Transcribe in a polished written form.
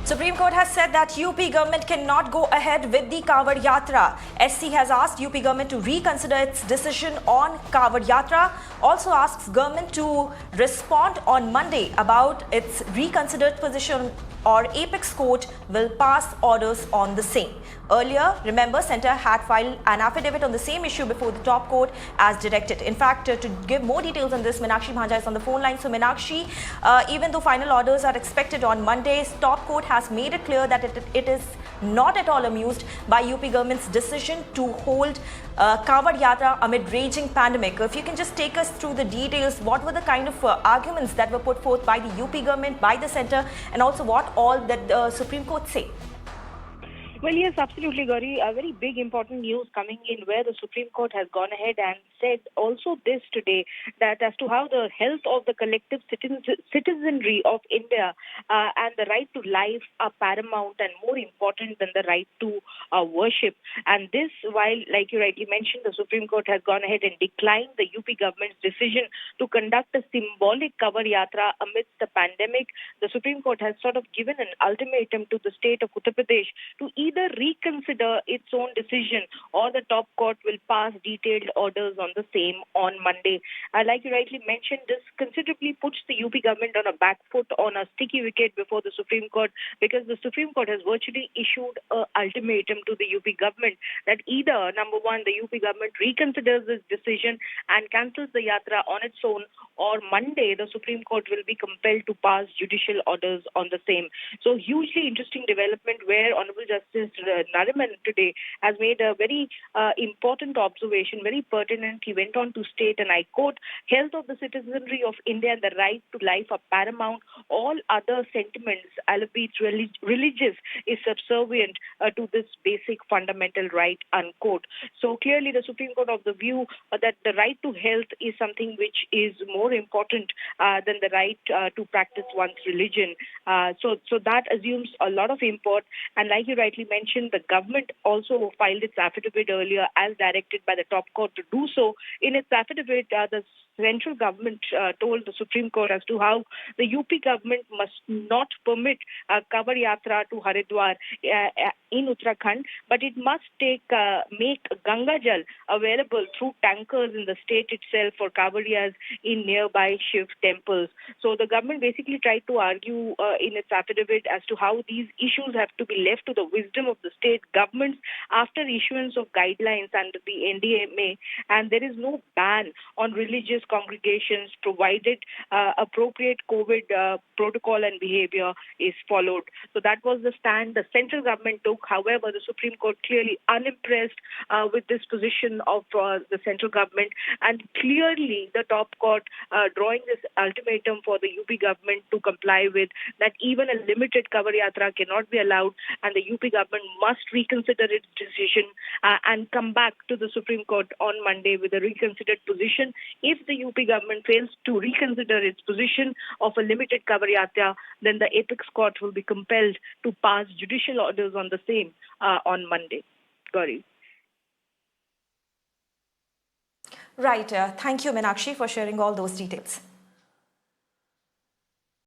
Supreme Court has said that UP government cannot go ahead with the Kanwar Yatra. SC has asked UP government to reconsider its decision on Kanwar Yatra. Also asks government to respond on Monday about its reconsidered position, or Apex Court will pass orders on the same. Earlier, remember, Centre had filed an affidavit on the same issue before the top court as directed. In fact, to give more details on this, Meenakshi Bhanja is on the phone line. So Meenakshi, even though final orders are expected on Monday, top court has made it clear that it is not at all amused by UP government's decision to hold Kanwar Yatra amid raging pandemic. If you can just take us through the details, what were the kind of arguments that were put forth by the UP government, by the centre, and also what all that the Supreme Court say? Well, yes, absolutely, Gauri. A very big important news coming in where the Supreme Court has gone ahead and said also this today, that as to how the health of the collective citizenry of India and the right to life are paramount and more important than the right to worship. And this, while, like you rightly mentioned, the Supreme Court has gone ahead and declined the UP government's decision to conduct a symbolic Kanwar Yatra amidst the pandemic, the Supreme Court has sort of given an ultimatum to the state of Uttar Pradesh to either reconsider its own decision or the top court will pass detailed orders on the same on Monday. Like you rightly mentioned, this considerably puts the UP government on a back foot, on a sticky wicket before the Supreme Court, because the Supreme Court has virtually issued an ultimatum to the UP government that either, number one, the UP government reconsiders this decision and cancels the Yatra on its own, or Monday the Supreme Court will be compelled to pass judicial orders on the same. So hugely interesting development where Honorable Justice Nariman today has made a very important observation, very pertinent. He went on to state, and I quote, "Health of the citizenry of India and the right to life are paramount. All other sentiments, albeit religious, is subservient to this basic fundamental right," unquote. So clearly the Supreme Court of the view that the right to health is something which is more important than the right to practice one's religion. So that assumes a lot of import. And like you rightly mentioned, the government also filed its affidavit earlier as directed by the top court to do so. In its affidavit, the central government told the Supreme Court as to how the UP government must not permit Kanwar Yatra to Haridwar in Uttarakhand, but it must make Ganga Jal available through tankers in the state itself for Kanwarias in nearby Shiv temples. So the government basically tried to argue in its affidavit as to how these issues have to be left to the wisdom of the state governments after issuance of guidelines under the NDMA, and there is no ban on religious congregations provided appropriate COVID protocol and behavior is followed. So that was the stand the central government took. However, the Supreme Court clearly unimpressed with this position of the central government, and clearly the top court drawing this ultimatum for the UP government to comply with, that even a limited Kanwar Yatra cannot be allowed, and the UP government must reconsider its decision and come back to the Supreme Court on Monday with a reconsidered position. If the UP government fails to reconsider its position of a limited Kanwar Yatra, then the Apex Court will be compelled to pass judicial orders on the same on Monday. Gauri. Right. Thank you, Meenakshi, for sharing all those details.